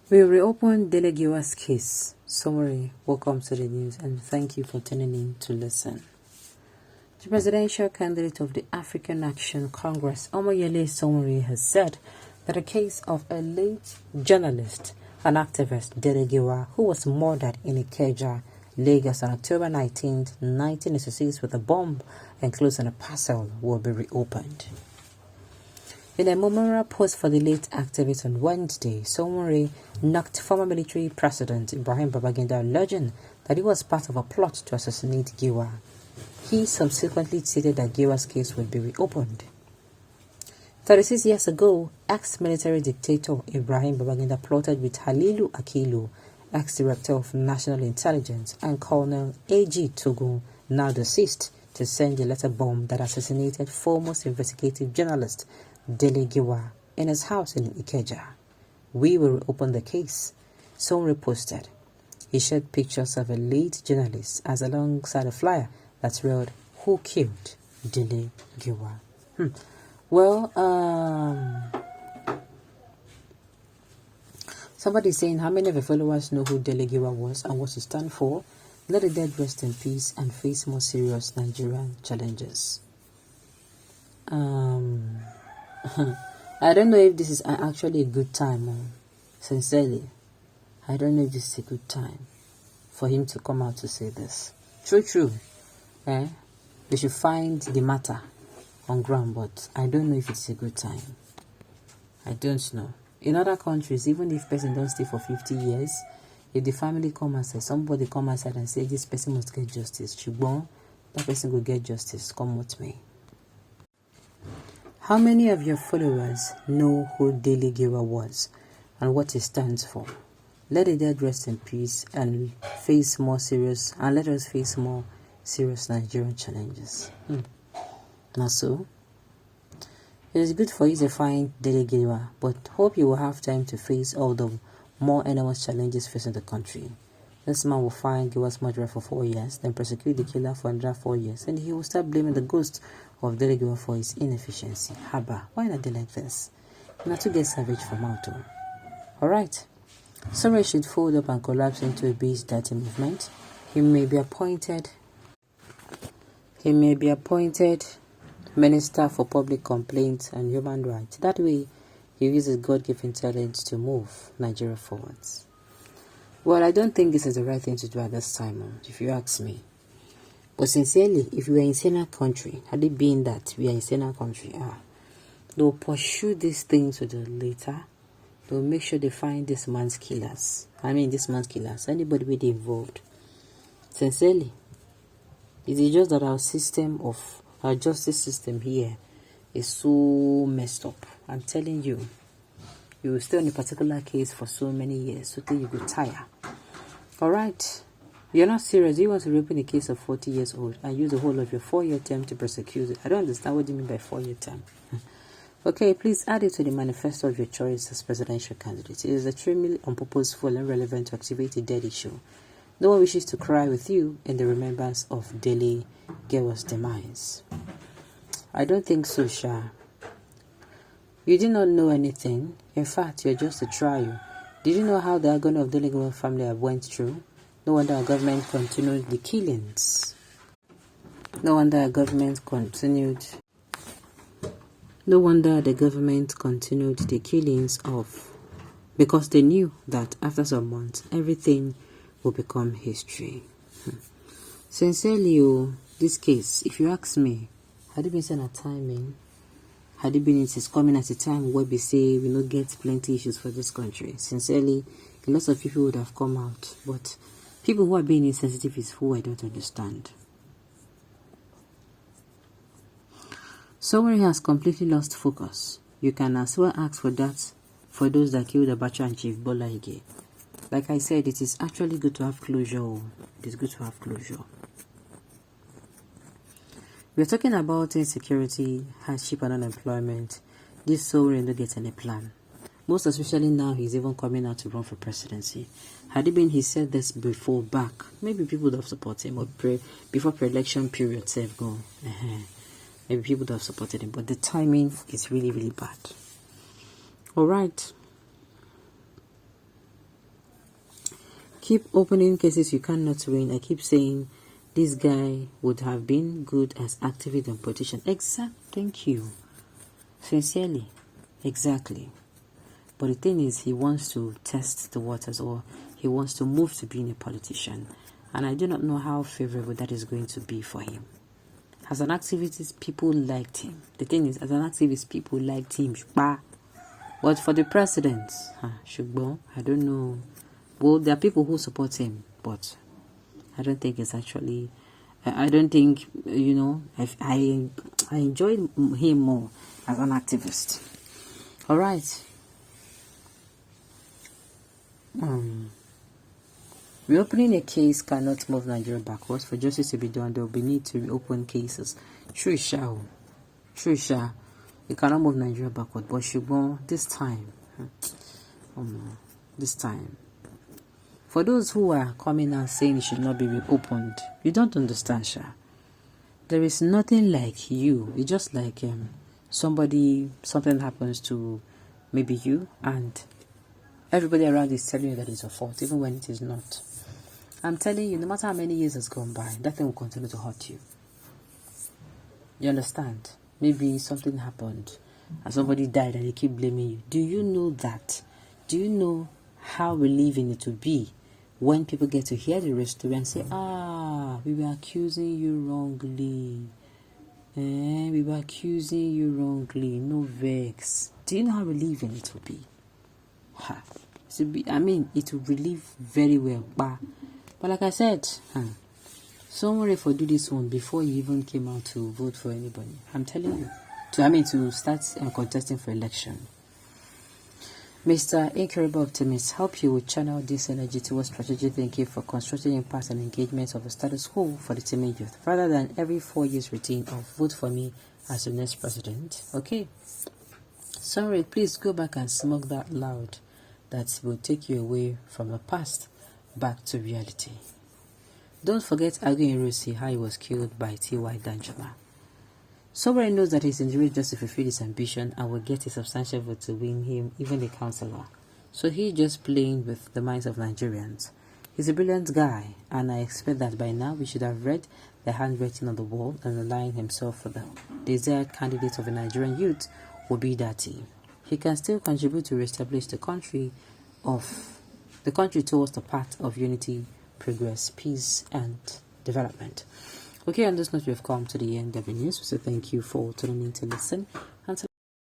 We reopened Dele Giwa's case. Sowore, welcome to the news and thank you for tuning in to listen. The presidential candidate of the African Action Congress, Omoyele Sowore, has said that the case of a late journalist and activist, Dele Giwa, who was murdered in Ikeja, Lagos on October 19, 1986 with a bomb enclosed in a parcel, will be reopened. In a memorial post for the late activist on Wednesday, Sowore knocked former military president Ibrahim Babangida, alleging that he was part of a plot to assassinate Giwa. He subsequently stated that Giwa's case would be reopened. 36 years ago, ex-military dictator Ibrahim Babangida plotted with Halilu Akilu, ex-director of National Intelligence, and Colonel A.G. Togo, now deceased, to send a letter bomb that assassinated foremost investigative journalist Dele Giwa in his house in Ikeja. We will reopen the case, Sowore posted. He shared pictures of a late journalist as alongside a flyer that read, "Who killed Dele Giwa?" Well, somebody saying, how many of your followers know who Dele Giwa was and what he stands for? Let the dead rest in peace and face more serious Nigerian challenges. I don't know if this is actually a good time, sincerely. I don't know if this is a good time for him to come out to say this. True. We should find the matter on ground, but I don't know if it's a good time. I don't know. In other countries, even if person don't stay for 50 years, if the family come and say, somebody come outside and say, this person must get justice, Chibon, that person will get justice, come with me. How many of your followers know who Dele Giwa was and what he stands for? Let the dead rest in peace and let us face more serious Nigerian challenges. Now so, it is good for you to find Dele Giwa, but hope you will have time to face all the more enormous challenges facing the country. This man will find Giwa's murderer for 4 years, then prosecute the killer for another 4 years, and he will start blaming the ghost of Dele Giwa for his inefficiency. Haba, why not do like this? Not to get savage from out. Alright. Sowore should fold up and collapse into a base dirty movement. He may be appointed Minister for Public Complaints and Human Rights. That way, he uses God-given talents to move Nigeria forwards. Well, I don't think this is the right thing to do at this time, if you ask me. But sincerely, if we are in saner country, had it been that we are in saner country, they'll pursue these things to the later. They'll make sure they find this man's killers. Anybody with involved. Sincerely, it is just that our justice system here is so messed up. I'm telling you, you will stay on a particular case for so many years, so till you go tire. Alright, you're not serious. You want to reopen a case of 40 years old and use the whole of your 4-year term to prosecute it. I don't understand what you mean by 4-year term. Okay, please add it to the manifesto of your choice as presidential candidate. It is extremely unpurposeful and relevant to activate a dead issue. No one wishes to cry with you in the remembrance of Dele Giwa's demise. I don't think so, Sha. You did not know anything. In fact, you're just a trial. Did you know how the agony of Dele Giwa family have went through? No wonder our government continued the killings. No wonder the government continued the killings because they knew that after some months, everything will become history. Sincerely, this case, if you ask me, had it been sent at timing, had it been it is coming at a time where we say we don't get plenty issues for this country, sincerely, a lot of people would have come out. But people who are being insensitive is who I don't understand. Sowore has completely lost focus. You can as well ask for that for those that killed Abacha and Chief Bola Ige. Like I said, it is actually good to have closure. It is good to have closure. We're talking about insecurity, hardship, and unemployment. This Sowore don't get any plan. Most especially now, he's even coming out to run for presidency. Had it been he said this before back, maybe people would have supported him, or before pre-election period have gone. Maybe people would have supported him, but the timing is really, really bad. All right. keep opening cases you cannot win. I keep saying this guy would have been good as activist and politician. Thank you. Sincerely. Exactly. But the thing is, he wants to test the waters, or he wants to move to being a politician. And I do not know how favorable that is going to be for him. As an activist, people liked him. The thing is, as an activist, people liked him. But for the president, I don't know. Well, there are people who support him, but I don't think it's actually... I don't think, I enjoy him more as an activist. All right. Reopening a case cannot move Nigeria backwards. For justice to be done, there will be need to reopen cases. True, it cannot move Nigeria backward. But this time, for those who are coming and saying it should not be reopened, you don't understand, Sha. There is nothing like you. It's just like something happens to maybe you, and everybody around is telling you that it's your fault, even when it is not. I'm telling you, no matter how many years has gone by, that thing will continue to hurt you. You understand? Maybe something happened and somebody died and they keep blaming you. Do you know that? Do you know how relieving it will be when people get to hear the story and say, we were accusing you wrongly. We were accusing you wrongly. No vex. Do you know how relieving it will be? It will relieve very well. But like I said, Sowore for do this one before you even came out to vote for anybody. I'm telling you. To start contesting for election. Mr. Incurable Optimist, help you with channel this energy towards strategic thinking for constructive impact and engagement of the status quo for the Timid youth, rather than every 4 years routine of vote for me as the next president. Okay. Sorry, please go back and smoke that loud. That will take you away from the past back to reality. Don't forget Agu Ironsi, how he was killed by T.Y. Danjuma. Sowore knows that he's in the race just to fulfill his ambition and will get a substantial vote to win him even a councillor. So he's just playing with the minds of Nigerians. He's a brilliant guy, and I expect that by now we should have read the handwriting on the wall and align himself for the desired candidate of the Nigerian youth will be that team. He can still contribute to reestablish the country towards the path of unity, progress, peace, and development. Okay, on this note, we have come to the end of the news. So thank you for tuning in to listen.